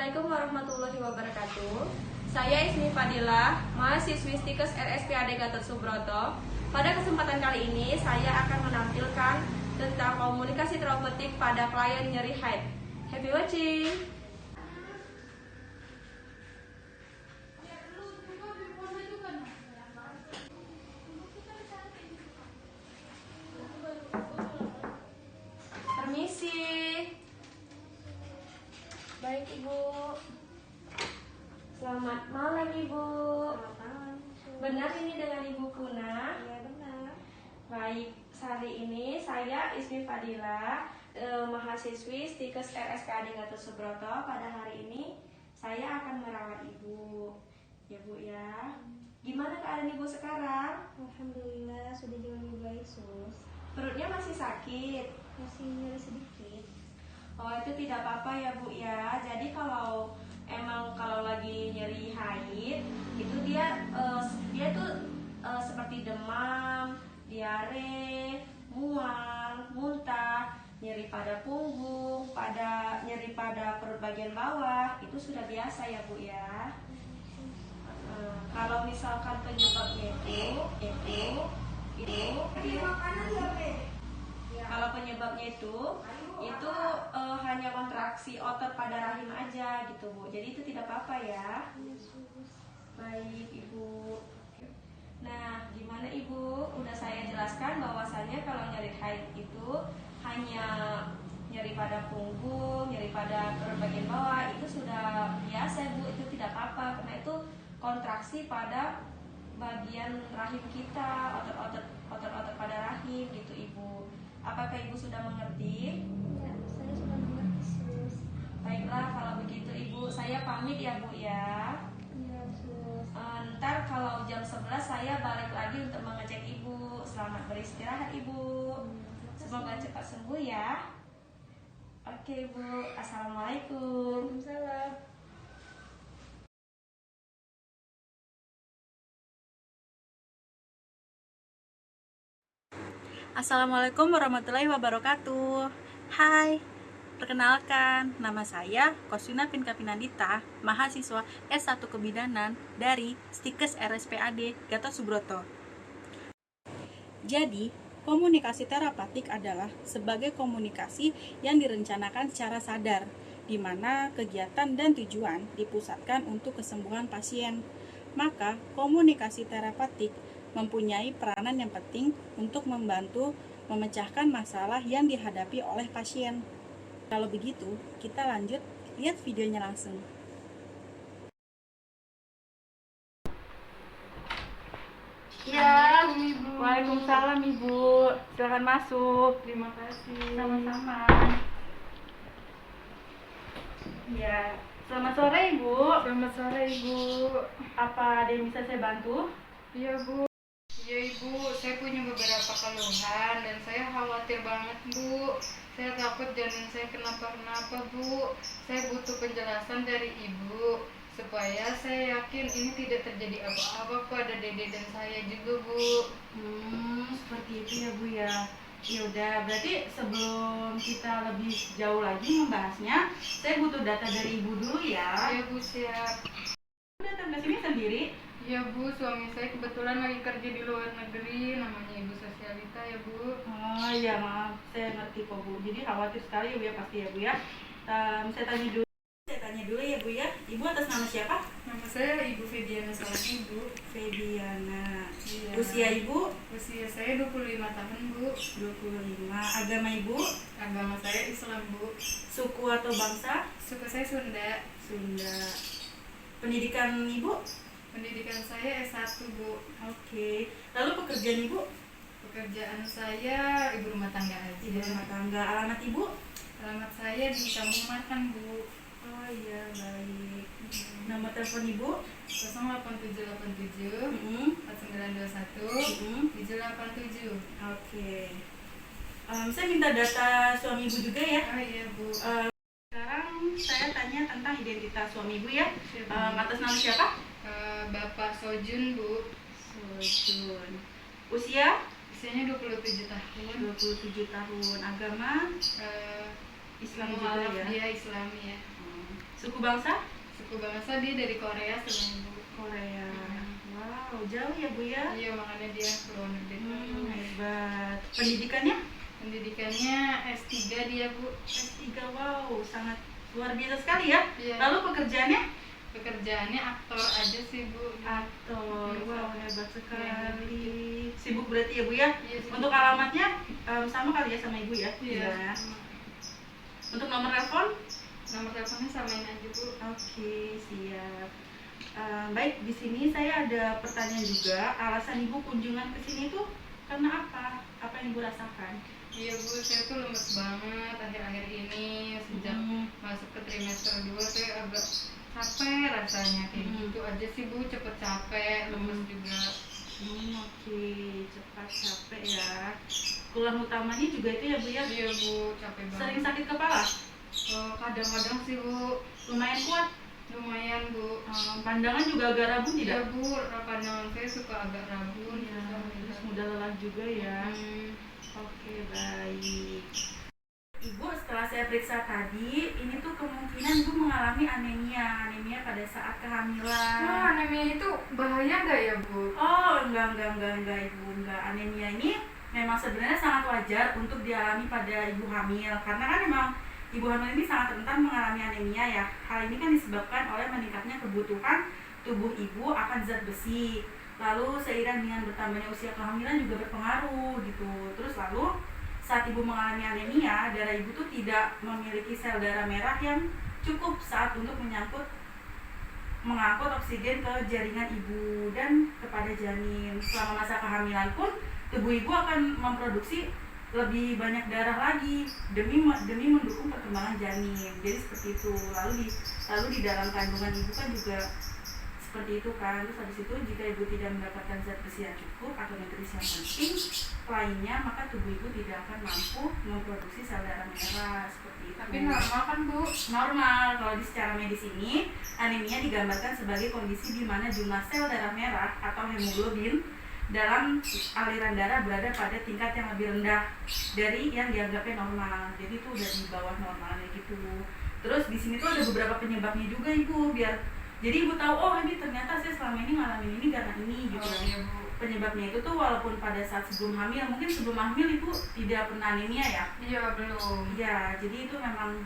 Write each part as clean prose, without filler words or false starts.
Assalamualaikum warahmatullahi wabarakatuh. Saya Ismi Fadilah, mahasiswi Stikes RSPAD Gatot Subroto. Pada kesempatan kali ini, saya akan menampilkan tentang komunikasi terapeutik pada klien nyeri haid. Happy watching! Permisi. Baik, Ibu. Selamat malam, Ibu. Selamat malam. Benar ini dengan Ibu Kuna? Iya, benar. Baik, hari ini saya Ismi Fadilah, mahasiswi Stikes RSPAD Gatot Subroto. Pada hari ini saya akan merawat Ibu. Ya, Bu ya. Gimana keadaan Ibu sekarang? Alhamdulillah sudah jauh lebih baik, Sus. Perutnya masih sakit? Masih nyeri sedikit. Oh, itu tidak apa-apa ya, Bu ya. Jadi kalau lagi nyeri haid itu dia tuh seperti demam, diare, mual, muntah, nyeri pada punggung, nyeri pada perut bagian bawah, itu sudah biasa ya, Bu ya. Kalau misalkan penyebabnya kalau penyebabnya itu hanya kontraksi otot pada rahim aja gitu, Bu. Jadi itu tidak apa-apa ya. Baik, Ibu. Nah, gimana Ibu? Udah saya jelaskan bahwasannya kalau nyeri haid itu hanya nyeri pada punggung, nyeri pada perut bagian bawah, itu sudah biasa, Bu. Itu tidak apa-apa karena itu kontraksi pada bagian rahim kita, otot-otot pada rahim gitu, Ibu. Apakah Ibu sudah mengerti? Ya, saya sudah mengerti, Sus. Baiklah, kalau begitu Ibu, saya pamit ya, Bu ya. Iya, Sus. Ntar kalau jam 11 saya balik lagi untuk mengecek Ibu. Selamat beristirahat, Ibu. Semoga cepat sembuh ya. Oke, Bu. Assalamualaikum. Waalaikumsalam. Assalamualaikum warahmatullahi wabarakatuh. Hai, perkenalkan, nama saya Koswina Pinka Pinandita, mahasiswa S1 Kebidanan dari Stikes RSPAD Gatot Subroto. Jadi, komunikasi terapeutik adalah sebagai komunikasi yang direncanakan secara sadar, di mana kegiatan dan tujuan dipusatkan untuk kesembuhan pasien. Maka, komunikasi terapeutik mempunyai peranan yang penting untuk membantu memecahkan masalah yang dihadapi oleh pasien. Kalau begitu, kita lanjut lihat videonya langsung. Ya, Ibu. Waalaikumsalam Ibu. Silakan masuk. Terima kasih. Sama-sama. Ya, selamat sore Ibu. Selamat sore, Ibu. Apa ada yang bisa saya bantu? Iya, Bu. Iya, Ibu, saya punya beberapa keluhan dan saya khawatir banget, Bu. Saya takut janin saya kenapa-kenapa, Bu. Saya butuh penjelasan dari Ibu supaya saya yakin ini tidak terjadi apa-apa pada dede dan saya juga, Bu. Seperti itu ya Bu ya. Ya udah, berarti sebelum kita lebih jauh lagi membahasnya, saya butuh data dari Ibu dulu ya. Iya, Bu, siap. Datang ke sini sendiri? Iya, Bu, suami saya kebetulan lagi kerja di luar negeri, namanya Ibu Sosialita ya, Bu. Oh iya, maaf, saya ngerti kok Bu. Jadi khawatir sekali ya pasti ya Bu ya. Saya tanya dulu ya Bu ya. Ibu atas nama siapa? Nama saya Ibu Febiana Salmi, Bu. Febiana. Iya. Usia Ibu? Usia saya 25 tahun, Bu. 25. Agama Ibu? Agama saya Islam, Bu. Suku atau bangsa? Suku saya Sunda. Sunda. Pendidikan Ibu? Pendidikan saya S1, Bu. Oke. Lalu pekerjaan Ibu? Pekerjaan saya ibu rumah tangga aja. Ibu rumah tangga. Alamat Ibu? Alamat saya di Kampung Makan, Bu. Oh iya, baik. Nomor telepon Ibu? 08787 4921 787. Oke. Saya minta data suami Ibu juga ya. Oh iya, Bu. Sekarang saya tanya tentang identitas suami Ibu ya. Siapa? Atas nama siapa? Bapak Sojun, Bu. Sojun. Usia? Usianya 27 tahun. 27 tahun. Agama? Islam juga ya? Dia Islami ya. Suku bangsa? Suku bangsa dia dari Korea sama ibu. Korea. Wow, jauh ya Bu ya? Iya, makanya dia ke luar negeri. Hebat. Pendidikannya? Pendidikannya S3 dia, Bu. S3, wow, sangat luar biasa sekali ya. Iya. Lalu pekerjaannya? Pekerjaannya aktor aja sih, Bu. Aktor, wow, hebat sekali. Iya. Sibuk berarti ya Bu ya? Iya, sibuk. Untuk alamatnya sama kali ya sama Ibu ya? Iya. Untuk nomor telepon? Nomor teleponnya samain aja, Bu. Oke, siap. Baik, di sini saya ada pertanyaan juga. Alasan Ibu kunjungan ke sini tuh karena apa? Apa yang Ibu rasakan? Iya, Bu, saya tuh lemes banget akhir-akhir ini. Sejak masuk ke trimester 2 saya agak capek rasanya. Kayak gitu aja sih, Bu, cepet capek, lemes juga. Oke, cepat capek ya. Keluhan utamanya juga itu ya Bu ya? Iya, Bu, capek banget. Sering sakit kepala? Kadang-kadang sih, Bu. Lumayan kuat? Lumayan, Bu. Pandangan juga agak rabun Iya, tidak? Bu, pandangan saya suka agak rabun. Ya, terus mudah lelah juga ya. Oke, baik. Ibu, setelah saya periksa tadi, ini tuh kemungkinan Ibu mengalami anemia pada saat kehamilan. Anemia itu bahaya nggak ya, Bu? Oh, enggak Ibu, enggak. Anemia ini memang sebenarnya sangat wajar untuk dialami pada ibu hamil, karena kan memang ibu hamil ini sangat rentan mengalami anemia ya. Hal ini kan disebabkan oleh meningkatnya kebutuhan tubuh ibu akan zat besi. Lalu seiring dengan bertambahnya usia kehamilan juga berpengaruh gitu. Terus lalu saat ibu mengalami anemia, darah ibu tuh tidak memiliki sel darah merah yang cukup saat untuk mengangkut oksigen ke jaringan ibu dan kepada janin. Selama masa kehamilan pun tubuh ibu akan memproduksi lebih banyak darah lagi demi mendukung perkembangan janin. Jadi seperti itu. Lalu di dalam kandungan ibu kan juga seperti itu kan. Terus habis itu jika ibu tidak mendapatkan zat besi yang cukup atau nutrisi yang penting lainnya, maka tubuh ibu tidak akan mampu memproduksi sel darah merah seperti itu. Tapi normal kan, Bu? Normal. Kalau di secara medis ini anemia digambarkan sebagai kondisi di mana jumlah sel darah merah atau hemoglobin dalam aliran darah berada pada tingkat yang lebih rendah dari yang dianggapnya normal. Jadi itu udah di bawah normalnya gitu. Terus di sini tuh ada beberapa penyebabnya juga Ibu, jadi Ibu tahu, oh ini ternyata saya selama ini ngalamin ini karena ini gitu. Oh, iya, Bu. Penyebabnya itu tuh walaupun pada saat sebelum hamil, mungkin sebelum hamil Ibu tidak pernah anemia ya? Iya, belum. Iya, jadi itu memang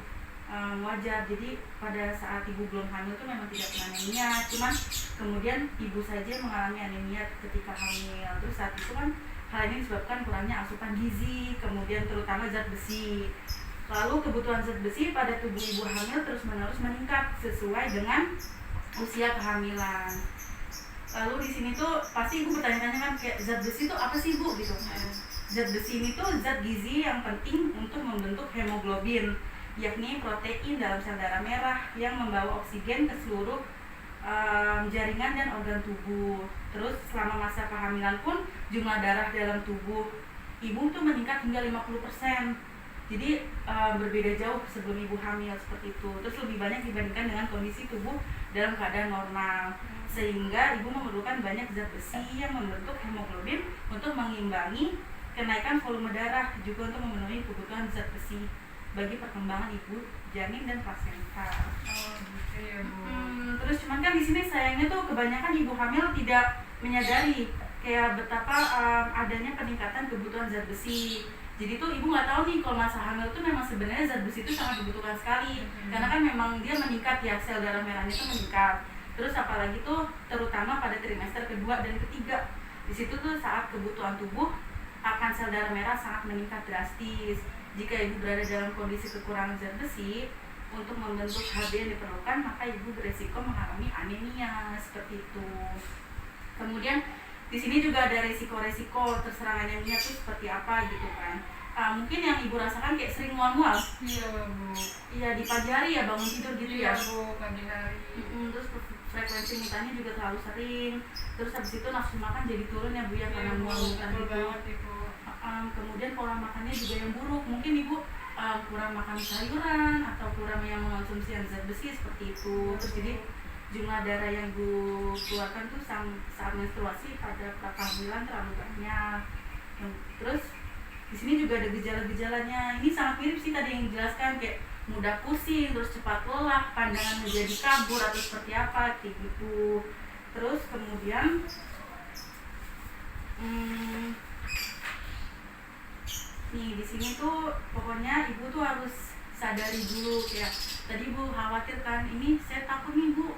wajar. Jadi pada saat ibu belum hamil itu memang tidak pernah anemia, cuman kemudian ibu saja mengalami anemia ketika hamil. Terus saat itu kan hal ini disebabkan kurangnya asupan gizi, kemudian terutama zat besi. Lalu kebutuhan zat besi pada tubuh ibu hamil terus-menerus meningkat sesuai dengan usia kehamilan. Lalu di sini tuh pasti ibu bertanya-tanya kan, kayak zat besi itu apa sih Bu gitu. Zat besi ini tuh zat gizi yang penting untuk membentuk hemoglobin, yakni protein dalam sel darah merah yang membawa oksigen ke seluruh jaringan dan organ tubuh. Terus selama masa kehamilan pun jumlah darah dalam tubuh ibu tuh meningkat hingga 50%. Jadi berbeda jauh sebelum ibu hamil seperti itu. Terus lebih banyak dibandingkan dengan kondisi tubuh dalam keadaan normal, sehingga ibu memerlukan banyak zat besi yang membentuk hemoglobin untuk mengimbangi kenaikan volume darah, juga untuk memenuhi kebutuhan zat besi bagi perkembangan ibu, janin dan plasenta. Oh, gitu ya, Bu. Terus cuman kan di sini sayangnya tuh kebanyakan ibu hamil tidak menyadari kayak betapa adanya peningkatan kebutuhan zat besi. Jadi tuh ibu nggak tahu nih kalau masa hamil tuh memang sebenarnya zat besi itu sangat dibutuhkan sekali, karena kan memang dia meningkat ya, sel darah merahnya itu meningkat. Terus apalagi tuh terutama pada trimester kedua dan ketiga, di situ tuh saat kebutuhan tubuh akan sel darah merah sangat meningkat drastis. Jika ibu berada dalam kondisi kekurangan zat besi untuk membentuk Hb yang diperlukan, maka ibu beresiko mengalami anemia seperti itu. Kemudian di sini juga ada resiko-resiko terserang anemia itu seperti apa gitu kan. Mungkin yang ibu rasakan kayak sering mual-mual. Iya, Bu. Iya, di pagi hari ya, bangun tidur gitu Iya, ya. Bu, pagi hari. Terus frekuensi mintanya juga terlalu sering. Terus habis itu nafsu makan jadi turun ya Bu ya, karena mual muntah betul gitu. banget, Ibu. Kemudian pola makannya juga yang buruk. Mungkin ibu kurang makan sayuran atau kurang yang mengonsumsi yang zat besi seperti itu. Terus jadi jumlah darah yang ibu keluarkan tuh saat menstruasi pada kehamilan terlalu banyak. Terus di sini juga ada gejala-gejalanya. Ini sangat mirip sih tadi yang dijelaskan, kayak mudah pusing, terus cepat lelah, pandangan menjadi kabur atau seperti apa kayak gitu. Terus kemudian nih di sini tuh pokoknya ibu tuh harus sadari dulu ya. Tadi ibu khawatir kan, ini saya takut nih bu,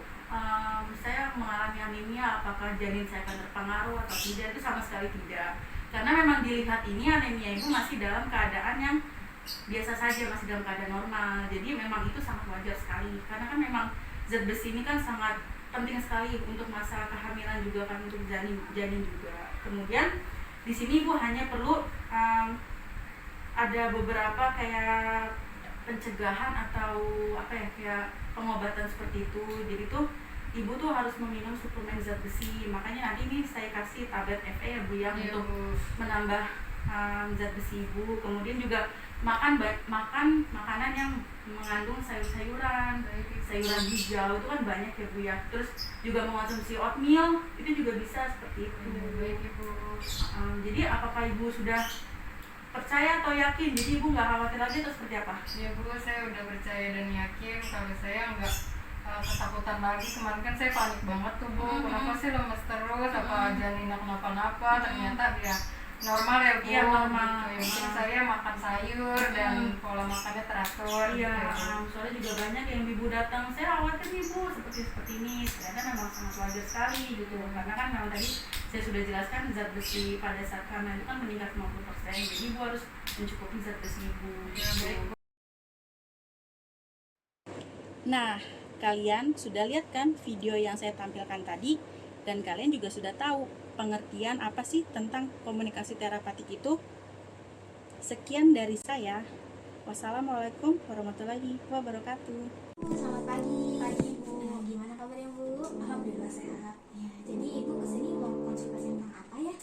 saya mengalami anemia, apakah janin saya akan terpengaruh atau tidak? Itu sama sekali tidak, karena memang dilihat ini anemia ibu masih dalam keadaan yang biasa saja, masih dalam keadaan normal. Jadi memang itu sangat wajar sekali, karena kan memang zat besi ini kan sangat penting sekali untuk masa kehamilan juga kan, untuk janin juga. Kemudian di sini ibu hanya perlu ada beberapa kayak pencegahan atau apa ya, kayak pengobatan seperti itu. Jadi tuh ibu tuh harus meminum suplemen zat besi. Makanya nanti ini saya kasih tablet FE ya bu ya, untuk menambah zat besi ibu. Kemudian juga makan makanan yang mengandung sayur-sayuran, sayuran hijau itu kan banyak ya bu ya. Terus juga mengonsumsi oatmeal itu juga bisa seperti itu. Baik ibu. Jadi apakah ibu sudah percaya atau yakin? Jadi ibu nggak khawatir lagi atau seperti apa? Ya bu, saya udah percaya dan yakin kalau saya nggak ketakutan lagi. Kemarin kan saya panik banget tuh bu, kenapa sih lemes terus, apa janinnya kenapa-napa, ternyata dia normal ya bu. Iya normal. Gitu. Yang penting saya makan sayur dan pola makannya teratur. Iya, gitu. soalnya juga banyak yang ibu datang, saya khawatir nih bu seperti ini. Ternyata memang sangat wajar sekali gitu, karena kan memang tadi saya sudah jelaskan zat besi pada saat hamil itu kan meningkat 50%. Jadi ibu harus mencukupi zat besi ibu. Ya, baik. Nah, kalian sudah lihat kan video yang saya tampilkan tadi, dan kalian juga sudah tahu pengertian apa sih tentang komunikasi terapeutik itu. Sekian dari saya. Wassalamualaikum warahmatullahi wabarakatuh. Selamat pagi. Pagi Bu. Gimana kabarnya Bu? Alhamdulillah sehat. Ya, jadi Ibu kesini mau konsultasi tentang apa ya?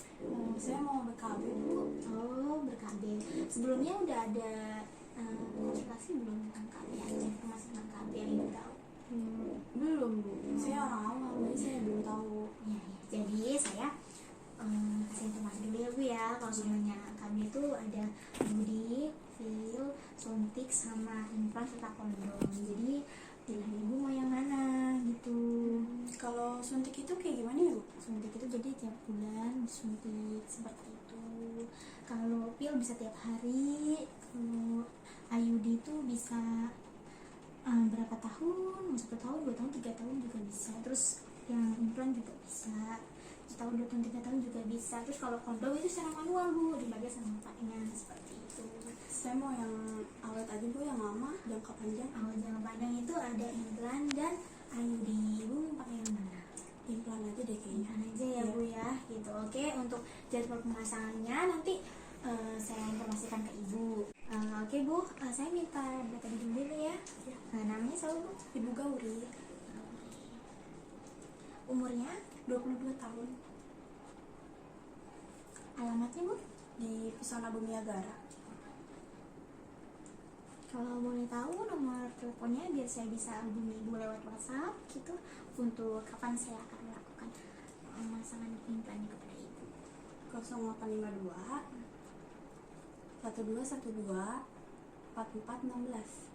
Saya mau BKB Bu. Oh, ber-KB. Sebelumnya udah ada konsultasi belum tentang KB? Ada informasi tentang KB yang Ibu tahu? Belum Bu. Saya orang awam, jadi saya belum tahu. Ya, ya. Jadi saya kasih informasi dulu ya Bu ya. Kalau sebenarnya KB itu ada body, feel, suntik, sama implan serta kondom. Jadi pilihan Ibu mau yang mana gitu. Kalau suntik itu kayak gimana ya Bu? Suntik itu jadi tiap bulan disuntik seperti itu. Kalau pil bisa tiap hari. Kalau IUD itu bisa berapa tahun? 1 tahun, 2 tahun, 3 tahun juga bisa. Terus yang implan juga bisa. 1 tahun, 2 tahun, 3 tahun juga bisa. Terus kalau kondom itu secara manual Bu, dibagi sama bapaknya seperti itu. Saya mau yang awet aja Bu, yang lama, jangka panjang. Awal jangka panjang itu ada implan dan IUD. Ibu mau pakai yang mana? Implan aja deh kayaknya. Implan aja ya Bu ya, gitu. Oke, untuk jadwal pemasangannya nanti saya informasikan ke Ibu. Oke Bu, saya minta data diri dulu ya. Namanya siapa Bu? Ibu Gauri, Umurnya? 22 tahun, Alamatnya Bu? di Pesona Bumiagara. Kalau boleh tahu nomor teleponnya biar saya bisa hubungi Ibu lewat WhatsApp gitu, untuk kapan saya akan melakukan pemasangan implannya kepada Ibu. 0852 1212 4416.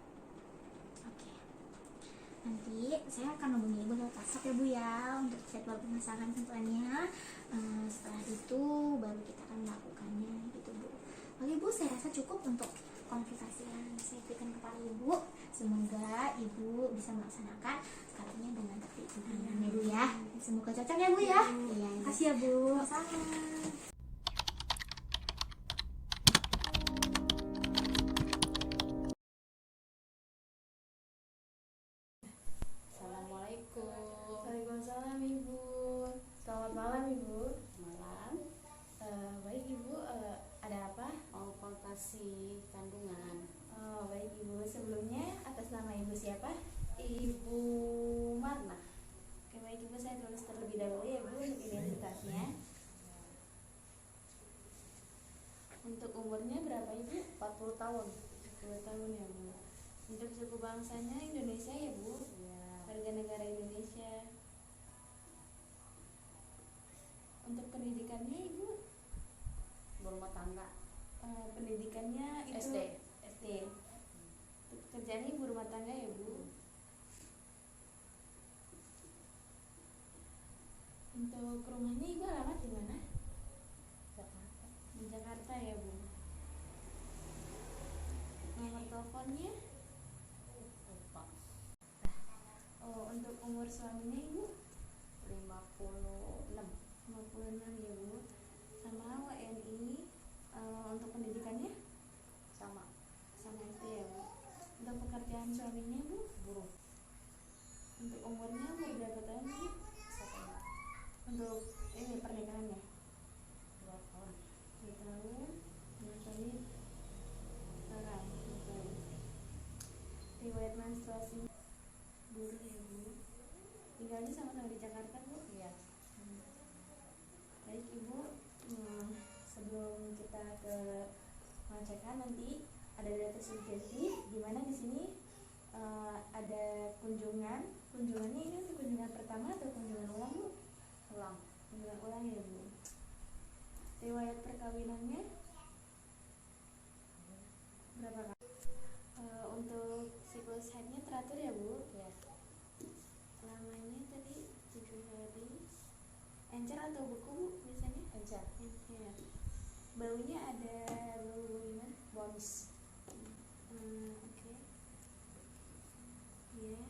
Oke. Nanti saya akan hubungi Ibu lewat WhatsApp ya Bu ya, untuk jadwal pemasangan implannya. Setelah itu baru kita akan melakukannya gitu Bu. Oke Bu, saya rasa cukup untuk konsultasi yang saya berikan kepada Ibu. Semoga Ibu bisa melaksanakan KP-nya dengan tertib ya Bu ya. Semoga cocok ya Bu ya. Iya, makasih ya Bu. Sama. Assalamualaikum. Waalaikumsalam Ibu. Selamat malam Ibu. Malam. Baik Ibu, ada apa? Mau konsultasi kandungan. Oh, baik Ibu. Sebelumnya atas nama Ibu siapa? Ibu Marna. Oke, baik Ibu, saya tulis terlebih dahulu ya Bu untuk identitasnya. Untuk umurnya berapa Ibu? 40 tahun. 10 tahun ya Bu. Untuk suku bangsanya Indonesia ya Bu? Ya. Warga negara Indonesia. Untuk pendidikannya Ibu? Berumah tangga. Pendidikannya itu SD. SD. Untuk Kerjaan ibu rumah tangga ya Bu. Untuk rumahnya ibu alamat di mana? Jakarta. Di Jakarta ya Bu. Nomor teleponnya? Lupa. Oh, untuk umur suaminya ibu? 56. 56 ya Bu. Sama WNI. Untuk pendidikannya? Sama. Sama itu ya Bu. Untuk pekerjaan suaminya Bu? Buruh. Untuk umur berapa tahun Bu? 1 Untuk ini pernikahannya? 2 tahun. 2 tahun. Dengan suami sekarang 2 tahun. Riwayat menstruasinya buruh ya Bu. Tinggalnya sama-sama di Jakarta Bu? Iya. Baik Ibu, sebelum kita ke pengecekan nanti ada data subjektif di mana di sini ada kunjungan. Kunjungannya ini untuk kunjungan pertama atau kunjungan ulang Bu? Ulang. Kunjungan ulang ya Bu. Riwayat perkawinannya berapa kali? Untuk siklus haidnya teratur ya Bu? Ya. Lamanya tadi 7 hari. Encer atau beku Bu biasanya? Encer. Encer. Baunya ada bau gimana? Bonus. Oke. Iya.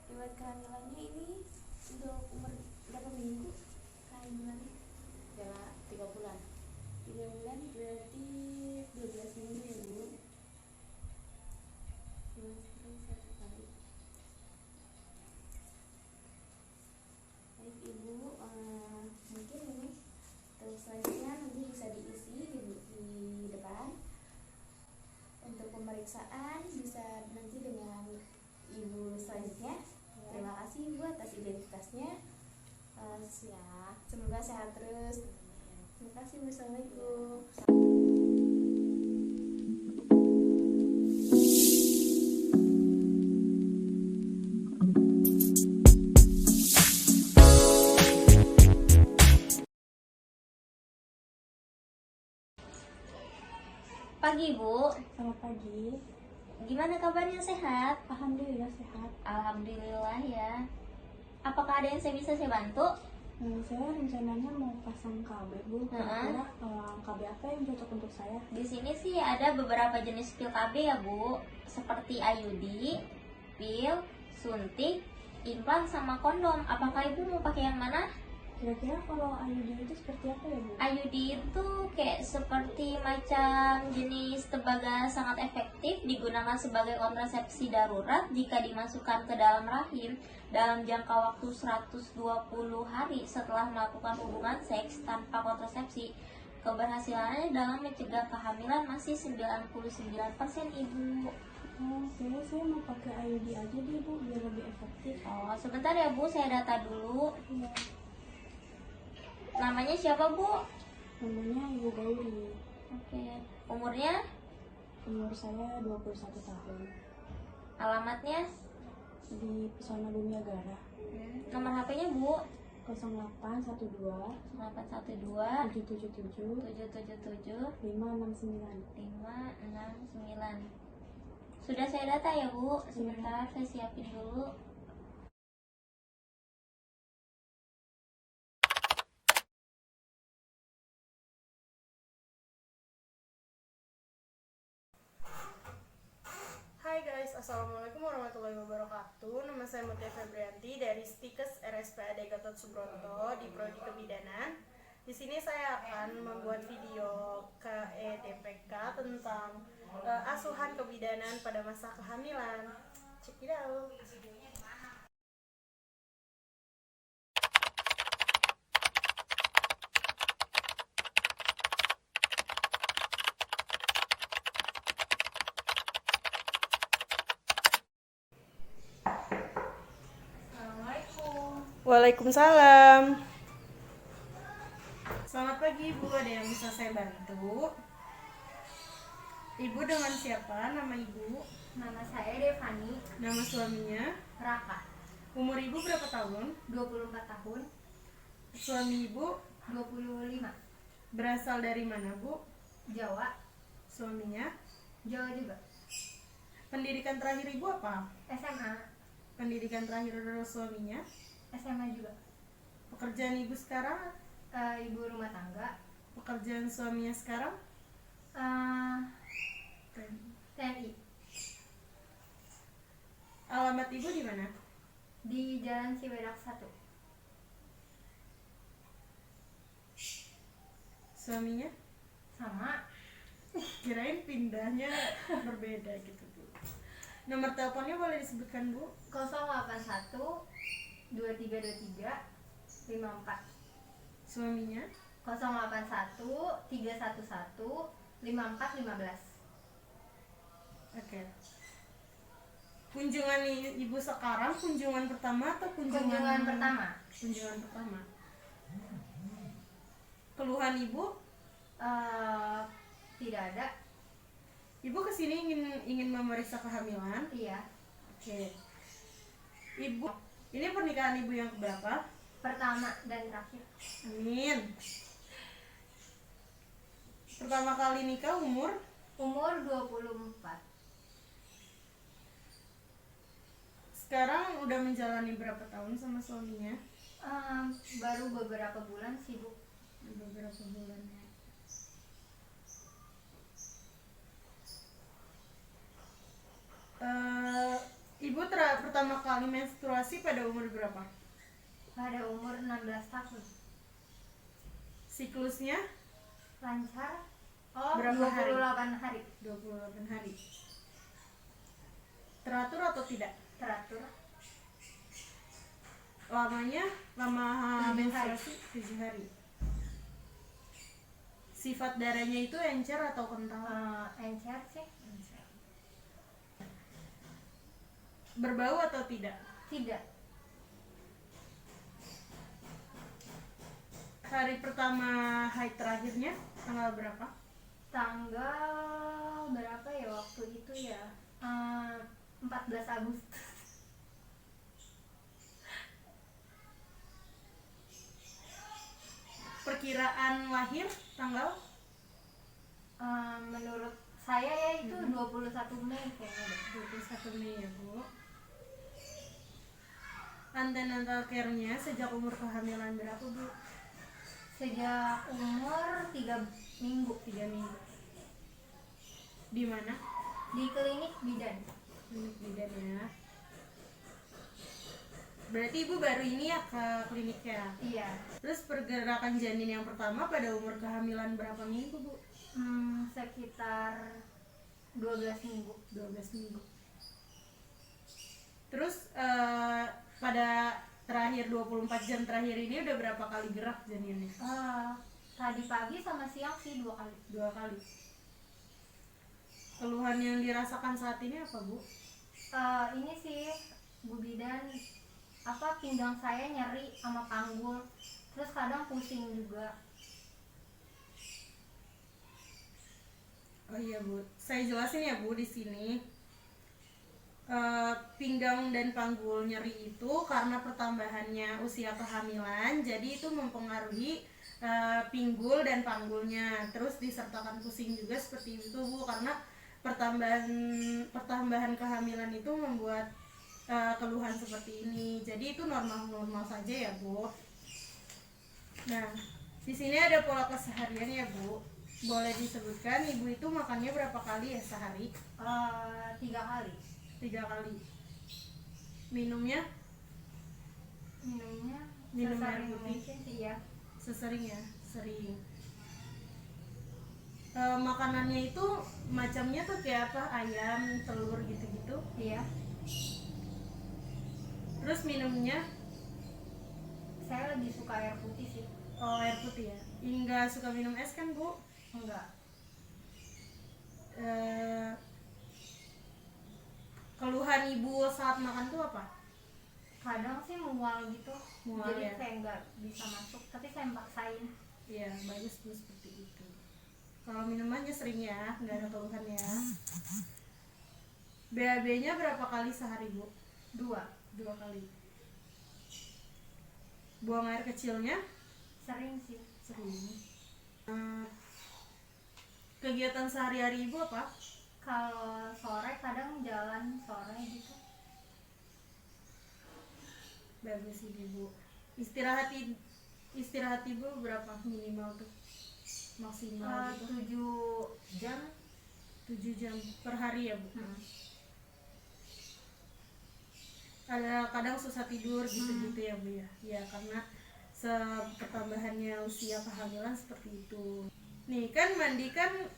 Riwayat kehamilannya ini untuk umur berapa minggu kehamilannya? Ya 3 bulan. 3 bulan berarti 12 minggu ya Bu. Menstruasi 1 kali. Baik Ibu, mungkin ini terus selanjutnya nanti bisa diisi di depan. Untuk pemeriksaan bisa nanti dengan Ibu selanjutnya. Terima kasih Ibu atas identitasnya. Ya. Semoga sehat terus. Terima kasih. Wassalamualaikum. Pagi Bu, Selamat pagi. gimana kabarnya, sehat? Alhamdulillah sehat. Alhamdulillah ya. Apakah ada yang saya bantu? Saya rencananya mau pasang KB Bu. Kira-kira KB apa yang cocok untuk saya? Di sini sih ada beberapa jenis pil KB ya Bu, seperti IUD, pil, suntik, implan sama kondom. Apakah Ibu mau pakai yang mana? Kira-kira kalau IUD itu seperti apa ya Bu? IUD itu kayak seperti macam jenis tembaga sangat efektif, digunakan sebagai kontrasepsi darurat jika dimasukkan ke dalam rahim dalam jangka waktu 120 hari setelah melakukan hubungan seks tanpa kontrasepsi. Keberhasilannya dalam mencegah kehamilan masih 99% Ibu. Oke, saya mau pakai IUD aja deh Bu, biar lebih efektif. Oh, sebentar ya Bu, saya data dulu. Iya. Namanya siapa Bu? Namanya Ibu Gauri. Oke. Umurnya? Umur saya 21 tahun. Alamatnya? Di Pesona Bumi Agara. Nomor HP-nya Bu? 0812 812 777 777 569. 569. Sudah saya data ya Bu? Sebentar saya siapin dulu. Hai guys, assalamualaikum warahmatullahi wabarakatuh. Nama saya Mutia Febrianti dari Stikes RSPAD Gatot Subroto di Prodi Kebidanan. Di sini saya akan membuat video KEDPK tentang asuhan kebidanan pada masa kehamilan. Check it out. Waalaikumsalam. Selamat pagi Ibu, ada yang bisa saya bantu? Ibu dengan siapa? Nama Ibu? Nama saya Devani Nama suaminya? Raka, Umur Ibu berapa tahun? 24 tahun, Suami Ibu 25, berasal dari mana Bu? Jawa, Suaminya? Jawa juga. Pendidikan terakhir ibu apa? SMA. Pendidikan terakhir suaminya? SMA juga. Pekerjaan ibu sekarang? Ibu rumah tangga. Pekerjaan suaminya sekarang? TNI. Alamat ibu di mana? Di Jalan Cibadak 1. Suaminya? Sama. Kirain pindahnya berbeda gitu Bu. Nomor teleponnya boleh disebutkan Bu? 081 2323 54. Suaminya? 081 311 5415. Oke. Kunjungan ibu sekarang kunjungan pertama atau Kunjungan pertama. Kunjungan pertama. Keluhan ibu? Tidak ada. Ibu kesini ingin memeriksa kehamilan. Iya. Oke. Ibu, ini pernikahan ibu yang keberapa? Pertama dan terakhir. Amin. Pertama kali nikah umur? Umur 24. Sekarang udah menjalani berapa tahun sama suaminya? Baru beberapa bulan sih Bu. Beberapa bulan. Ibu pertama kali menstruasi pada umur berapa? Pada umur 16 tahun. Siklusnya Lancar. berapa 28 hari. 28 hari. Teratur atau tidak? Teratur. Lamanya, lama 7 hari. menstruasi 7 hari. Sifat darahnya itu encer atau kental? Encer sih. Berbau atau tidak? Tidak. Hari pertama haid terakhirnya tanggal berapa? Tanggal berapa ya waktu itu ya? 14 Agustus. Perkiraan lahir tanggal? Menurut saya ya itu 21 Mei kayaknya deh. 21 Mei ya Bu. Antenatal care-nya sejak umur kehamilan berapa Bu? Sejak umur 3 minggu. 3 minggu. Di mana? Di klinik bidan. Klinik bidan ya. Berarti ibu baru ini ya ke kliniknya? Iya. Terus pergerakan janin yang pertama pada umur kehamilan berapa minggu Bu? Sekitar 12 minggu. 12 minggu. Terus pada terakhir 24 jam terakhir ini udah berapa kali gerak janinnya? Tadi pagi sama siang sih 2 kali. 2 kali. Keluhan yang dirasakan saat ini apa Bu? Ini sih Bu Bidan, pinggang saya nyeri sama panggul, terus kadang pusing juga. Oh iya Bu, saya jelasin ya Bu di sini. Pinggang dan panggul nyeri itu karena pertambahannya usia kehamilan, jadi itu mempengaruhi pinggul dan panggulnya. Terus disertakan pusing juga seperti itu Bu, karena pertambahan kehamilan itu membuat keluhan seperti ini. Jadi itu normal saja ya Bu. Nah, di sini ada pola keseharian ya Bu. Boleh disebutkan ibu itu makannya berapa kali ya sehari? 3 kali. 3 kali. Minumnya? Minum air sesering putih mungkin sih ya. sesering ya, sering. Makanannya itu macamnya tuh kayak apa? Ayam, telur gitu-gitu. Iya. Terus minumnya? Saya lebih suka air putih sih. Oh, air putih ya. Enggak suka minum es kan Bu? Enggak. Keluhan ibu saat makan tuh apa? Kadang sih mual gitu. Mual Jadi ya? saya nggak bisa masuk, tapi saya paksain. Iya, bagus tuh seperti itu. Kalau minumannya sering ya, nggak ada keluhan ya. BAB-nya berapa kali sehari Bu? 2. 2 kali. Buang air kecilnya? Sering sih. Sering. Kegiatan sehari-hari ibu apa? Kalau sore kadang jalan sore gitu. Bagus ibu. Istirahat ibu berapa minimal tuh? Maksimal gitu. 7 jam. 7 jam per hari ya bu? Ada kadang susah tidur gitu-gitu ya bu ya? Ya karena pertambahannya usia kehamilan seperti itu. Nih kan mandi kan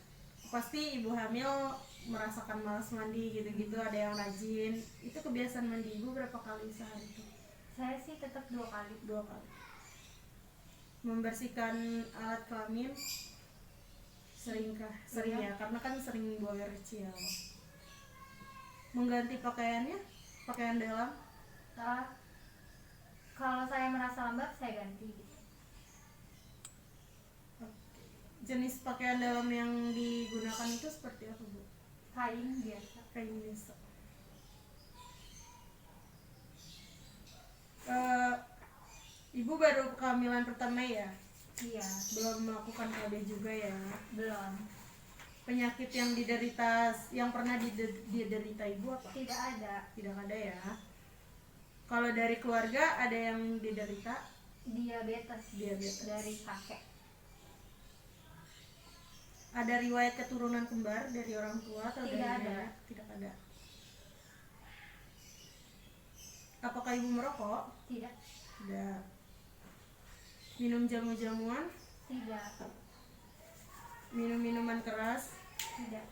pasti ibu hamil merasakan malas mandi gitu-gitu, ada yang rajin. Itu kebiasaan mandi ibu berapa kali sehari itu? Saya sih tetap 2 kali. 2 kali. Membersihkan alat kelamin seringkah? Sering ya, karena kan sering buang air kecil. Mengganti pakaiannya, pakaian dalam? Kalau saya merasa lembab saya ganti gitu. Jenis pakaian dalam yang digunakan itu seperti apa bu? Kain biasa. Kain biasa. Ibu baru kehamilan pertama ya? Iya. Belum melakukan KB juga ya? Belum. Penyakit yang yang pernah diderita ibu apa? Tidak ada. Tidak ada ya. Kalau dari keluarga ada yang diderita? Diabetes. Dari kakek. Ada riwayat keturunan kembar dari orang tua atau Tidak dari ada. nenek? Tidak ada. Apakah ibu merokok? Tidak. Tidak. Minum jamu-jamuan? Tidak. Minum minuman keras? Tidak.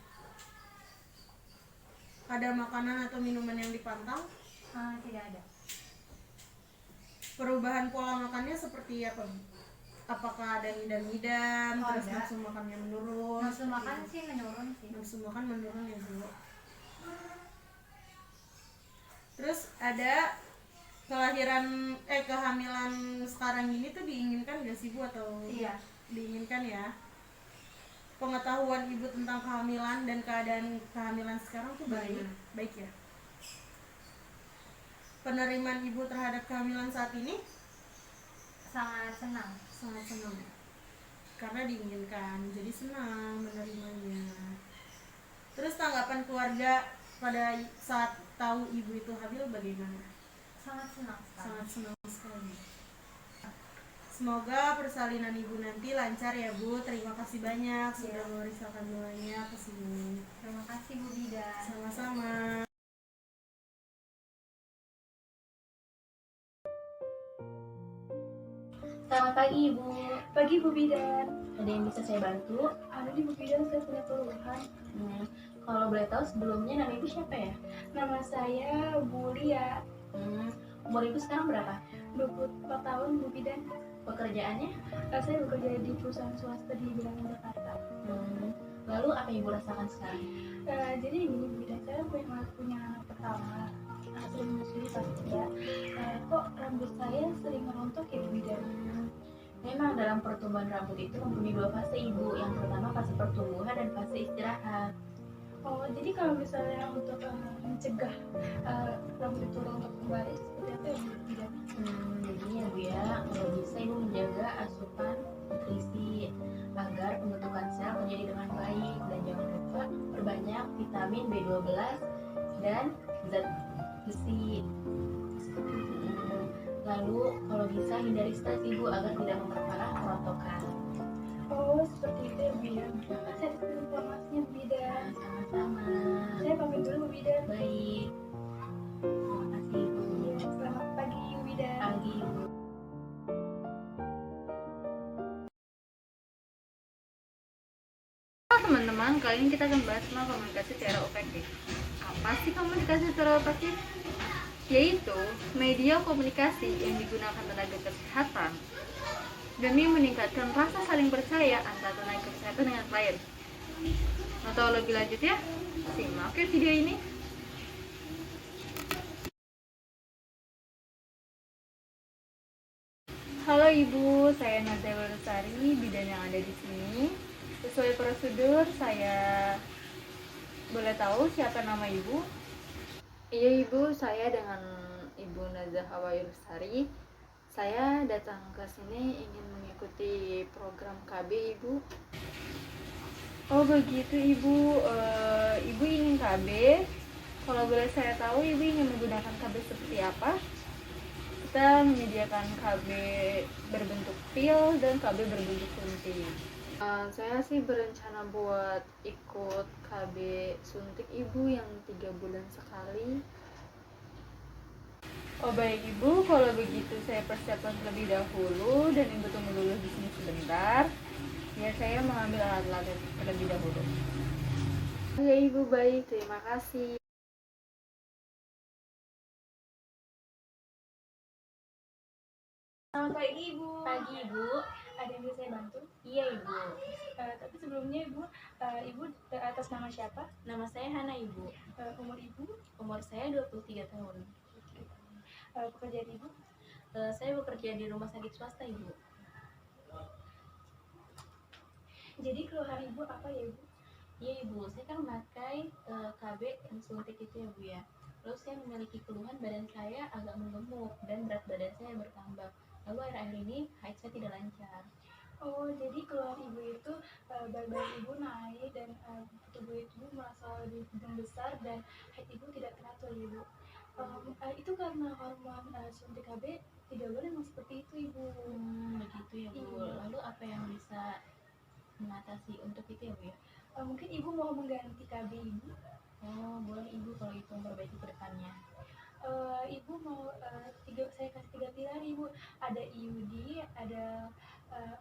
Ada makanan atau minuman yang dipantang? Tidak ada. Perubahan pola makannya seperti apa? Apakah ada ngidam-ngidam, Oh, terus ada. nafsu makannya menurun? Nafsu makan sih menurun sih. Nafsu makan menurun ya bu. Terus ada kehamilan sekarang ini tuh diinginkan gak sih bu atau? Iya. Diinginkan ya. Pengetahuan ibu tentang kehamilan dan keadaan kehamilan sekarang tuh bagaimana? Baik ya. Penerimaan ibu terhadap kehamilan saat ini? Sangat senang. Sangat senang ya. Karena diinginkan, jadi senang menerimanya. Terus tanggapan keluarga pada saat tahu ibu itu hamil bagaimana? Sangat senang sekali. Sangat senang sekali. Semoga persalinan ibu nanti lancar ya bu. Terima kasih banyak sudah memeriksa kandungannya ke sini. Terima kasih Bu Bidan. Sama-sama. Selamat pagi Ibu. Pagi Bu Bidan. Ada yang bisa saya bantu? Ada di Bu Bidan, saya punya keluhan. Kalau boleh tahu sebelumnya nama Ibu siapa ya? Nama saya Bu Lia, Umur Ibu sekarang berapa? 24 tahun Bu Bidan. Pekerjaannya? Saya bekerja di perusahaan swasta di Bilangan Jakarta. Lalu apa yang Ibu rasakan sekarang? Jadi gini Bu Bidan, saya punya anak pertama. Sering menyusui pas kerja. Kok rambut saya sering merontok ya Bu Bidan? Memang dalam pertumbuhan rambut itu mempunyai 2 fase Ibu. Yang pertama fase pertumbuhan dan fase istirahat. Oh, jadi kalau misalnya untuk mencegah rambut itu rontok kembali seperti apa ya Bu Bidan? Jadi ya Bu ya, kalau bisa Ibu menjaga asupan nutrisi agar pembentukan sel menjadi dengan baik, dan jangan lupa perbanyak vitamin B12 dan zat besi. Lalu kalau bisa hindari stres Ibu agar tidak memperparah kerontokan. Oh, seperti itu ya Bu Bidan. Terima kasih atas informasinya Bu Bidan. Sama-sama. Saya pamit dulu Bu Bidan. Baik. Terima kasih Ibu. Iya, selamat pagi Bu Bidan. Pagi Ibu. Halo teman-teman, kali ini kita akan bahas tentang komunikasi secara efektif. Apa sih komunikasi secara efektif? Yaitu media komunikasi yang digunakan tenaga kesehatan demi meningkatkan rasa saling percaya antara tenaga kesehatan dengan klien. Mau tahu lebih lanjut ya? Simak ya video ini. Halo Ibu, saya Nazia Lestari, bidan yang ada di sini. Sesuai prosedur, saya boleh tahu siapa nama Ibu? Iya Ibu, saya dengan Ibu Nazia Lestari. Saya datang ke sini ingin mengikuti program KB Ibu. Oh begitu Ibu, Ibu ingin KB. Kalau boleh saya tahu, Ibu ingin menggunakan KB seperti apa? Kita menyediakan KB berbentuk pil dan KB berbentuk suntik. Saya sih berencana buat ikut KB suntik Ibu yang 3 bulan sekali. Oh baik Ibu, kalau begitu saya persiapkan terlebih dahulu dan Ibu tunggu dulu di sini sebentar. Ya, saya mengambil alat-alat terlebih dahulu. Oke Ibu, baik, terima kasih. Selamat pagi Ibu. Pagi Ibu. Ada yang bisa saya bantu? Iya Ibu. Tapi sebelumnya Ibu atas nama siapa? Nama saya Hana Ibu. Umur Ibu? Umur saya 23 tahun. Pekerjaan Ibu? Saya bekerja di rumah sakit swasta Ibu. Jadi keluhan Ibu apa ya Ibu? Iya Ibu, saya kan memakai KB yang suntik itu ya Bu ya. Terus saya memiliki keluhan badan saya agak menggemuk dan berat badan saya bertambah. Lalu akhir-akhir ini haid saya tidak lancar. Oh, jadi keluhan Ibu itu berat badan Ibu naik dan tubuh Ibu merasa lebih membesar dan haid Ibu tidak teratur ya Ibu. Itu karena hormon suntik KB tidak boleh memang seperti itu Ibu. Begitu ya Bu. Iya. Lalu apa yang bisa mengatasi untuk itu ya Bu ya? Mungkin Ibu mau mengganti KB Ibu? Oh boleh Ibu kalau itu memperbaiki ke depannya. Ibu mau saya kasih 3 pilar Ibu. Ada IUD, ada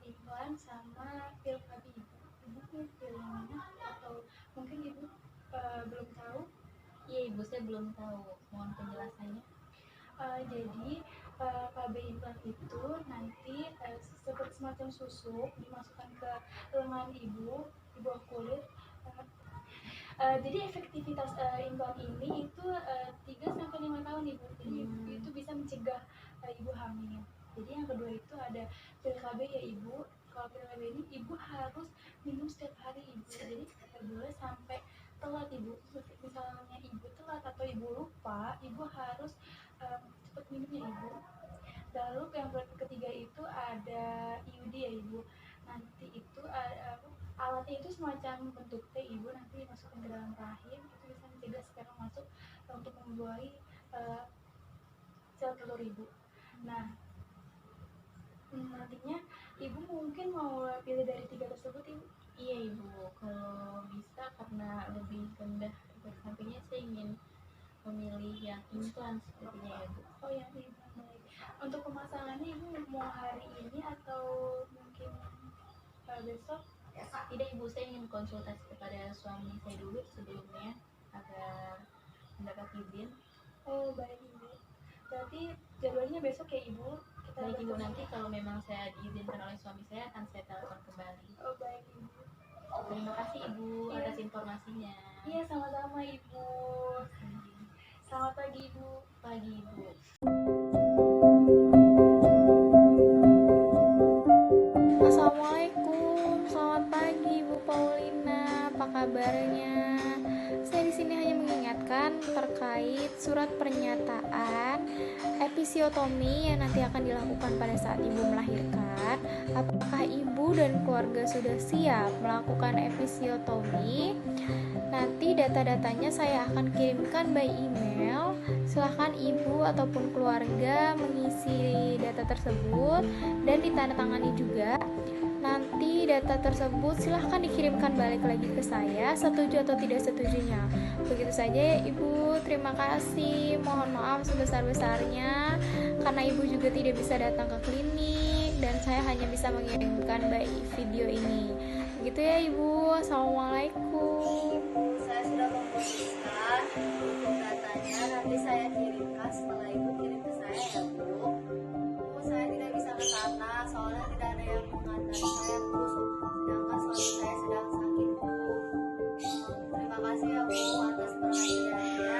implan sama pil KB Ibu. Ibu pilih yang mana? Atau mungkin Ibu belum tahu? Iya Ibu, saya belum tahu. Mohon penjelasannya. Jadi KB implan itu nanti seperti semacam susuk dimasukkan ke lengan Ibu di bawah kulit. Jadi efektivitas implan ini itu 3-5 tahun Ibu. Jadi itu bisa mencegah Ibu hamil. Jadi yang kedua itu ada pil KB ya Ibu. Kalau pil KB ini Ibu harus minum setiap hari Ibu. Jadi tidak boleh sampai telat Ibu. Misalnya Ibu telat atau Ibu lupa, Ibu harus cepat minumnya Ibu. Lalu yang ketiga itu ada IUD ya Ibu. Nanti itu alatnya itu semacam bentuk T Ibu, nanti dimasukkan ke dalam rahim, itu bisa mencegah sperma masuk untuk membuahi sel telur Ibu. Nah, nantinya Ibu mungkin mau pilih dari 3 tersebut Ibu? Iya Ibu, kalau bisa karena lebih rendah efek sampingnya saya ingin memilih yang implan sepertinya ya Bu. Oh yang implan, baik. Untuk pemasangannya Ibu mau hari ini atau mungkin besok? Tidak Ibu, saya ingin konsultasi kepada suami saya dulu sebelumnya agar mendapat izin. Oh baik Ibu. Berarti jadwalnya besok ya Ibu? Baik Ibu, nanti kalau memang saya diizinkan oleh suami saya akan saya telepon kembali. Oh baik Ibu. Terima kasih Ibu atas informasinya. Iya sama-sama Ibu. Selamat pagi Ibu. Pagi Ibu. Assalamualaikum, selamat pagi Ibu Paulina, apa kabarnya? Saya di sini hanya mengingatkan terkait surat pernyataan episiotomi yang nanti akan dilakukan pada saat Ibu melahirkan. Apakah Ibu dan keluarga sudah siap melakukan episiotomi? Nanti data-datanya saya akan kirimkan by email. Silahkan Ibu ataupun keluarga mengisi data tersebut dan ditandatangani juga. Nanti data tersebut silahkan dikirimkan balik lagi ke saya, setuju atau tidak setujunya. Begitu saja ya Ibu, terima kasih. Mohon maaf sebesar-besarnya karena Ibu juga tidak bisa datang ke klinik dan saya hanya bisa mengirimkan by video ini. Begitu ya Ibu, Assalamualaikum. Saya sudah memutuskan untuk datanya nanti saya kirimkan setelah Ibu kirim ke saya ya Bu. Saya tidak bisa ke sana soalnya tidak ada yang mengantar saya Bu, sedangkan suami saya sedang sakit Bu. Terima kasih ya Bu atas perhatiannya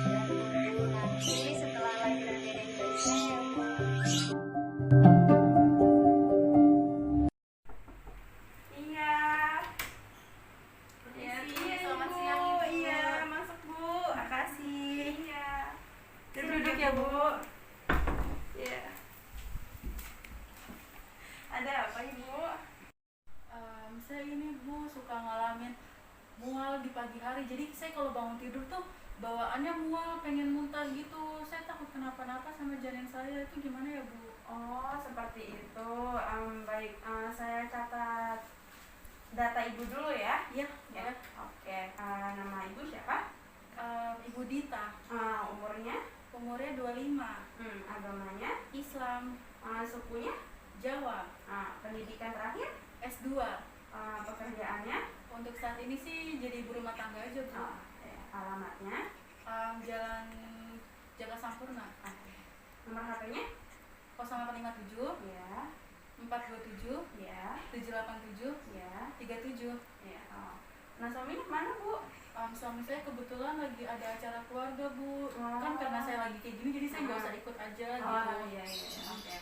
dan tunggu nanti setelah lahiran dedek dari saya ya Bu. Selamat siang Ibu. Iya, masuk Bu. Makasih. Iya. Duduk ya Bu. Iya. Ada apa Ibu? Saya ini Bu suka ngalamin mual di pagi hari. Jadi saya kalau bangun tidur tuh bawaannya mual, pengen muntah gitu. Saya takut kenapa-napa sama janin saya. Itu gimana ya Bu? Oh, seperti itu. Baik, saya catat data ibu dulu ya. Iya, Ya. Oke. Nama ibu siapa? Ibu Dita. Umurnya? Umurnya 25. Agamanya? Islam. Sukunya? Jawa. Pendidikan terakhir? S2. Pekerjaannya? Untuk saat ini sih jadi ibu rumah tangga aja Bu. Alamatnya? Jalan Jaga Sampurna. Nomor HP-nya? 0857 Ya. 427 Ya. 787 Ya. 37. Ya. Nah, suaminya kemana, Bu? Suami saya kebetulan lagi ada acara keluarga Bu. Oh. Kan karena saya lagi kayak gini jadi saya nggak usah ikut aja gitu. Oh, iya. Oke.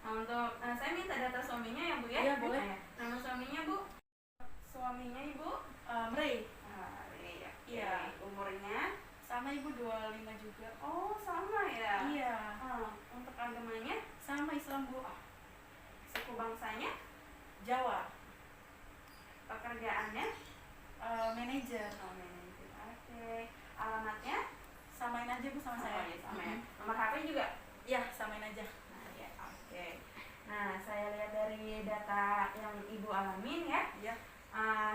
Untuk saya minta data suaminya ya, Bu ya? Iya, boleh. Nama suaminya, Bu? Suaminya Ibu? Ray. Iya. Umurnya? Sama Ibu 25 juga. Oh, sama ya? Iya. Untuk agamanya? Sama Islam Bu. Suku bangsanya? Jawa. Pekerjaannya? Manajer. Manajer. Oke. Alamatnya? Samain aja Bu sama saya. Iya, sama ya. Nomor HP juga? Iya, samain aja. Ya, oke. Nah, saya lihat dari data yang Ibu alamin ya. Iya.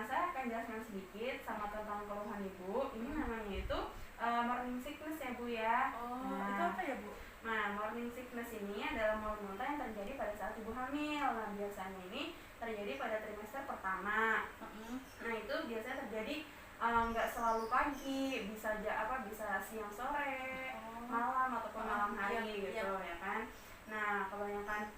Saya akan jelaskan sedikit sama tentang keluhan Ibu. Ini namanya itu morning sickness ya Bu ya. Itu apa ya Bu? Nah, morning sickness ini adalah mual-muntah yang terjadi pada saat Ibu hamil. Nah, biasanya ini terjadi pada trimester pertama. Nah, itu biasanya terjadi nggak selalu pagi, bisa siang sore, malam ataupun malam hari gitu ya kan. Nah, kebanyakan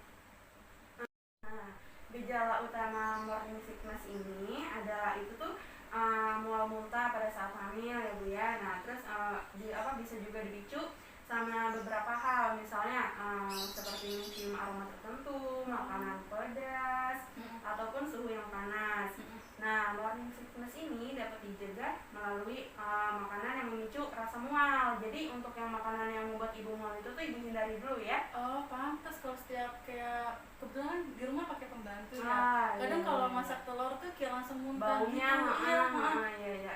gejala utama morning sickness ini adalah itu tuh mual muntah pada saat hamil ya Bu ya. Nah, terus bisa juga dipicu sama beberapa hal, misalnya seperti mencium aroma tertentu, makanan pedas, ataupun suhu yang panas. Nah, morning sickness ini dapat dijaga melalui makanan yang memicu rasa mual. Jadi untuk yang makanan yang membuat Ibu mual itu tuh Ibu hindari dulu ya. Oh, pantas kalau setiap kayak kebetulan di rumah pakai pembantu ya. Kadang iya, kalau iya. masak telur tuh kayak langsung muntah Baunya, gitu. iya.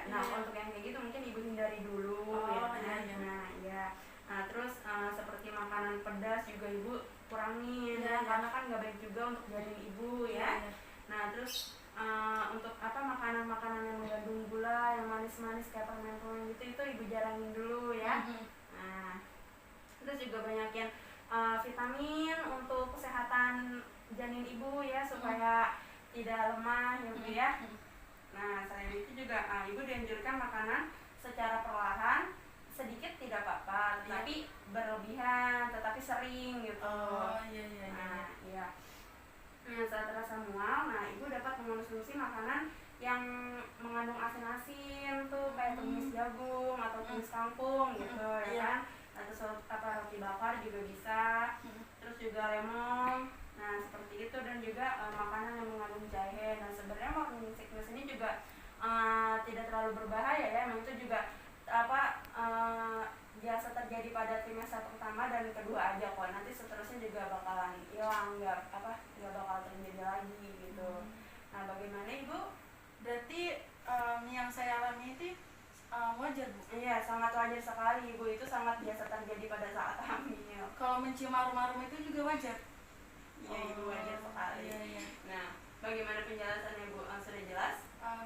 Nah, Iya. untuk yang kayak gitu mungkin Ibu hindari dulu ya kan. Nah, terus seperti makanan pedas juga Ibu kurangin ya, karena kan nggak baik juga untuk janin Ibu ya. Nah, terus untuk makanan-makanan yang mengandung gula, yang manis-manis kayak permen-permen gitu, itu Ibu jarangin dulu ya. Nah, terus juga banyakin vitamin untuk kesehatan janin Ibu ya, supaya tidak lemah ya Bu ya. Nah, selain itu juga Ibu dianjurkan makanan secara perlahan, sedikit tidak apa-apa, tetapi berlebihan, tetapi sering gitu. Nah, saat rasa mual, Ibu dapat mengonsumsi makanan yang mengandung asin-asin tuh, kayak tumis jagung atau tumis kangkung gitu ya kan. Atau roti bakar juga bisa. Terus juga lemon. Nah, seperti itu, dan juga makanan yang mengandung jahe. Nah, sebenarnya morning sickness ini juga tidak terlalu berbahaya ya. Emang itu juga biasa terjadi pada trimester pertama dan kedua aja kok. Nanti seterusnya juga bakalan hilang, nggak bakal terjadi lagi gitu. Nah, bagaimana Ibu? Berarti yang saya alami itu wajar Bu? Iya, sangat wajar sekali Ibu. Itu sangat biasa terjadi pada saat hamil. Kalau mencium aroma-aroma itu juga wajar? Iya, Ibu, wajar sekali. Iya. Nah, bagaimana penjelasannya Bu? Sudah jelas?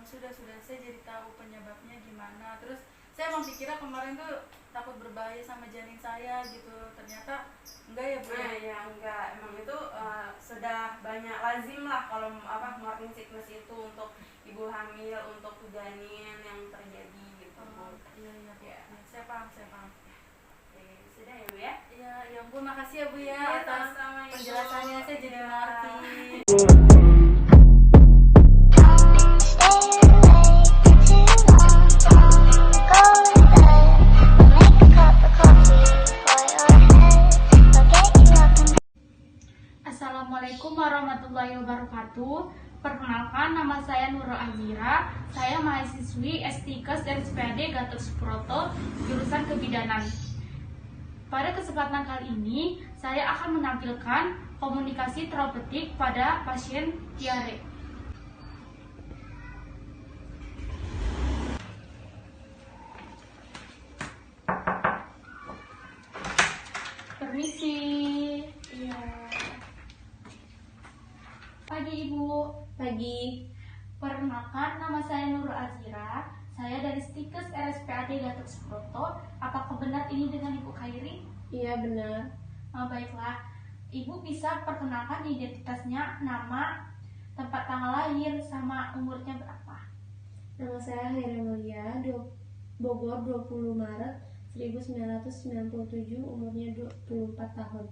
Sudah. Saya jadi tahu penyebabnya gimana. Terus saya emang pikirnya kemarin tuh takut berbahaya sama janin saya gitu. Ternyata enggak ya Bu? Ya enggak. Emang itu sudah banyak lazim lah kalau morning sickness itu untuk ibu hamil, untuk janin yang terjadi gitu Bu. Iya. Saya paham. Sudah ya Bu ya? Iya, ya ampun, makasih ya Bu ya Iya, atas sama-sama, Ibu. penjelasannya. Saya jadi Iya. ngerti. Assalamualaikum warahmatullahi wabarakatuh. Perkenalkan, nama saya Nurul Azira. Saya mahasiswi S3 RSPAD Gatot Subroto, jurusan Kebidanan. Pada kesempatan kali ini, saya akan menampilkan komunikasi terapeutik pada pasien diare. pagi. Perkenalkan, nama saya Nurul Azira. Saya dari Stikes RSPAD Gatot Subroto. Apakah benar ini dengan Ibu Khairi? Iya, benar. Baiklah, Ibu bisa perkenalkan identitasnya, nama, tempat tanggal lahir, sama umurnya berapa? Nama saya Haira Mulia, Bogor, 20 Maret 1997, umurnya 24 tahun.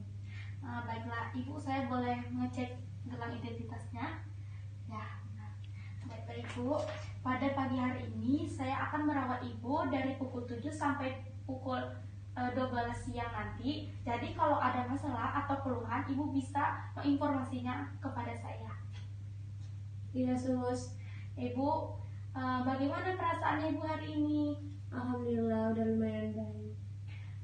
Baiklah, Ibu, saya boleh ngecek gelang identitasnya? Ya, benar. Baiklah Ibu, pada pagi hari ini saya akan merawat Ibu dari pukul 7 sampai pukul 12 siang nanti. Jadi kalau ada masalah atau keluhan, Ibu bisa menginformasinya kepada saya. Iya, Sus. Ibu, bagaimana perasaan Ibu hari ini? Alhamdulillah, udah lumayan baik.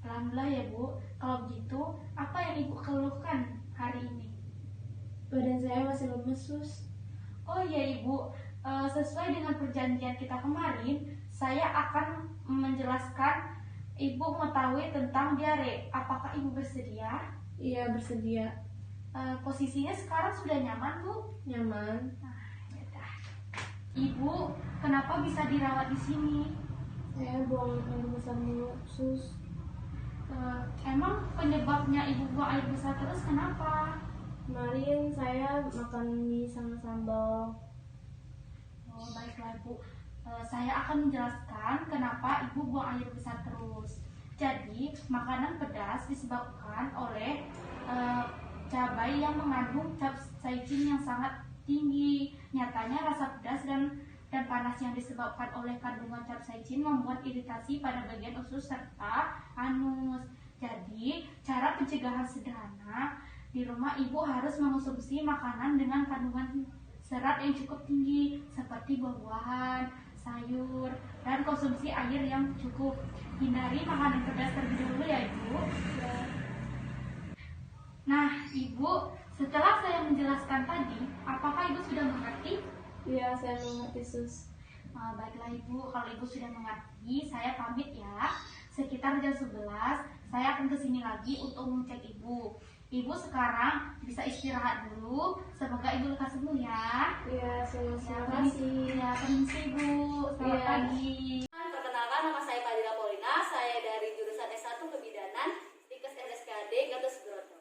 Alhamdulillah ya Bu. Kalau begitu, apa yang Ibu keluhkan hari ini? Badan saya masih lemes, Sus. Oh iya Ibu, sesuai dengan perjanjian kita kemarin, saya akan menjelaskan Ibu mengetahui tentang diare. Apakah Ibu bersedia? Iya, bersedia. Posisinya sekarang sudah nyaman Bu? Nyaman. Yaudah. Ibu, kenapa bisa dirawat di sini? Saya buang air besar mulu, Sus. Emang penyebabnya Ibu buang air besar terus kenapa? Kemarin saya makan mie sama sambal. Oh, baiklah Bu. Saya akan menjelaskan kenapa Ibu buang air besar terus. Jadi, makanan pedas disebabkan oleh cabai yang mengandung capsaicin yang sangat tinggi. Nyatanya rasa pedas dan panas yang disebabkan oleh kandungan capsaicin membuat iritasi pada bagian usus serta anus. Jadi, cara pencegahan sederhana, di rumah Ibu harus mengonsumsi makanan dengan kandungan serat yang cukup tinggi seperti buah-buahan, sayur, dan konsumsi air yang cukup. Hindari makanan pedas terlebih dahulu ya Ibu. Nah Ibu, setelah saya menjelaskan tadi, apakah Ibu sudah mengerti? Iya, saya mengerti, Sus. Baiklah Ibu, kalau Ibu sudah mengerti, saya pamit ya. Sekitar jam 11, saya akan kesini lagi untuk mengecek Ibu. Ibu sekarang bisa istirahat dulu. Semoga Ibu lekas sembuh ya. Iya, Sus. Ya, Terima kasih. ya, permisi Ibu. Selamat Iya. pagi. Perkenalkan, nama saya Fadila Paulina. Saya dari jurusan S1 Kebidanan, Stikes RSPAD Gatot Subroto.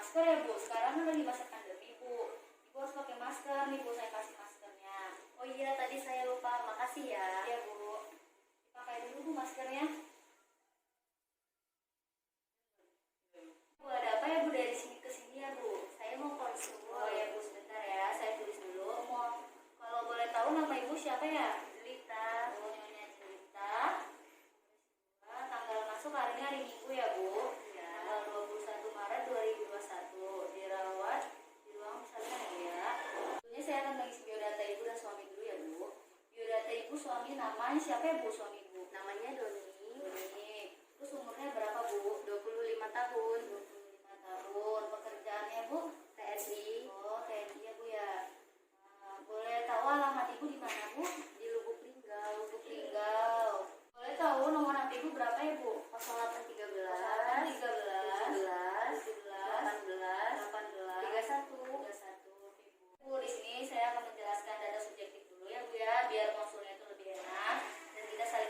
Masker ya Bu, sekarang kan lagi masa pandemi Bu. Ibu harus pakai masker nih Bu, saya kasih maskernya. Oh iya, tadi saya lupa, makasih ya. Iya Bu, dipakai dulu Bu maskernya. Bu, ada apa ya Bu dari sini ke sini ya Bu? Saya mau konsul. Oh ya Bu, sebentar ya, saya tulis dulu. Kalau boleh tahu nama Ibu siapa ya? Jelita. Oh, Nyonya Jelita. Tanggal masuk hari ini hari Minggu ya Bu. Tanggal 21 Maret 2021, dirawat di ruang persalinan ya. Tentunya saya akan mengisi biodata Ibu dan suami dulu ya Bu. Biodata Ibu, suami namanya siapa ya Bu, suami Ibu? Namanya Doni. Terus umurnya berapa Bu? 25 tahun. 25 tahun. Pekerjaannya Bu? TNI. Oh, TNI ya Bu ya. Boleh tahu alamat Ibu di mana Bu? Di Lubuk Linggau. Lubuk Linggau. Boleh tahu nomor HP Ibu berapa ya Bu? 0813 Bu, di sini saya akan menjelaskan data subjektif dulu ya Bu ya, biar konsulnya itu lebih enak dan kita saling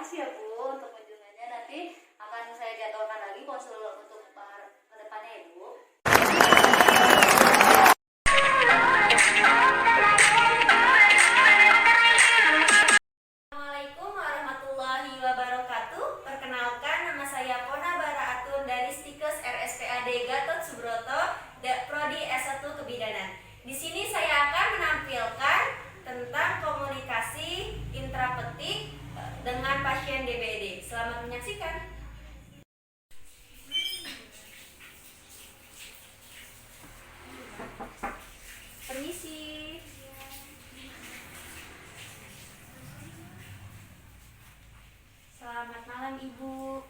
kasih ya Bu untuk kunjungannya. Nanti akan saya jadwalkan lagi konsul untuk ke depannya ya Bu. Assalamualaikum warahmatullahi wabarakatuh. Perkenalkan, nama saya Pona Baraatun dari Stikes RSPAD Gatot Subroto, Prodi S1 Kebidanan. Di sini saya akan menampilkan tentang komunikasi intrapetik dengan pasien DBD. Selamat menyaksikan. Permisi. Selamat malam Ibu.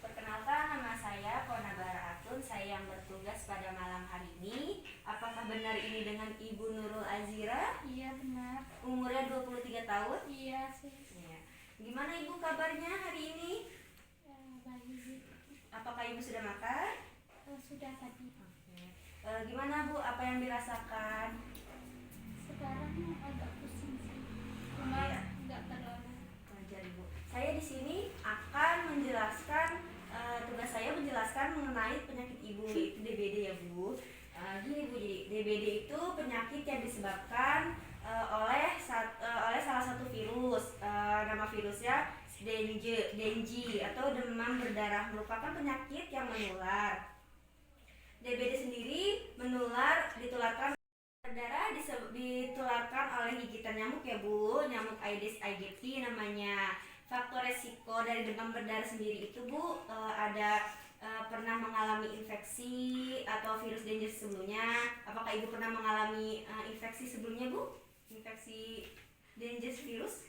Perkenalkan, nama saya Pona Baraatun. Saya yang bertugas pada malam hari ini. Apakah benar ini dengan Ibu Nurul Azira? Iya benar. Umurnya 23 tahun? Iya sih. Ya. Gimana Ibu kabarnya hari ini? Baik. Apakah Ibu sudah makan? Sudah tadi. Gimana Bu, apa yang dirasakan? Sekarang agak pusing sih. Cuma nggak terlalu. Wajar Ibu. Saya di sini akan menjelaskan tugas saya menjelaskan mengenai penyakit Ibu, yaitu DBD ya Bu. Gini Bu, jadi DBD itu penyakit yang disebabkan oleh salah satu virus. Nama virusnya Dengue atau demam berdarah, merupakan penyakit yang menular. DBD sendiri ditularkan berdarah, ditularkan oleh gigitan nyamuk ya Bu, nyamuk Aedes aegypti namanya. Faktor resiko dari demam berdarah sendiri itu Bu, ada pernah mengalami infeksi atau virus Dengue sebelumnya. Apakah Ibu pernah mengalami infeksi sebelumnya Bu? Infeksi Dengue virus?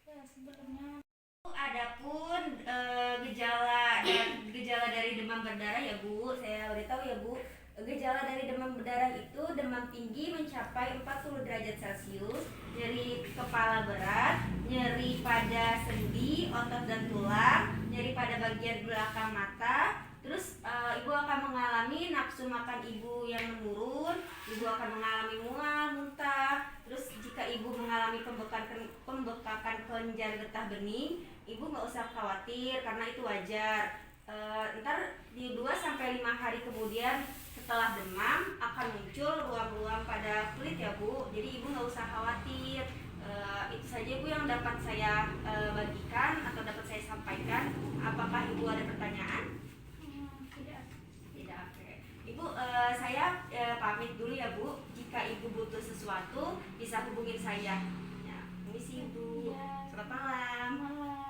Ya sebelumnya. Adapun gejala dari demam berdarah ya Bu, saya beritahu ya Bu. Gejala dari demam berdarah itu demam tinggi mencapai 40 derajat Celcius, nyeri kepala berat, nyeri pada sendi, otot dan tulang, nyeri pada bagian belakang mata. Terus Ibu akan mengalami nafsu makan Ibu yang menurun, Ibu akan mengalami mual, muntah. Terus jika Ibu mengalami pembekakan kelenjar getah bening, Ibu nggak usah khawatir karena itu wajar. Ntar di 2-5 hari kemudian setelah demam akan muncul ruam-ruam pada kulit ya Bu. Jadi Ibu nggak usah khawatir. Itu saja Bu yang dapat saya bagikan atau dapat saya sampaikan. Apakah Ibu ada pertanyaan? Tidak. Oke. Ibu, saya pamit dulu ya Bu. Jika Ibu butuh sesuatu bisa hubungin saya. Ya, permisi Ibu. Selamat malam.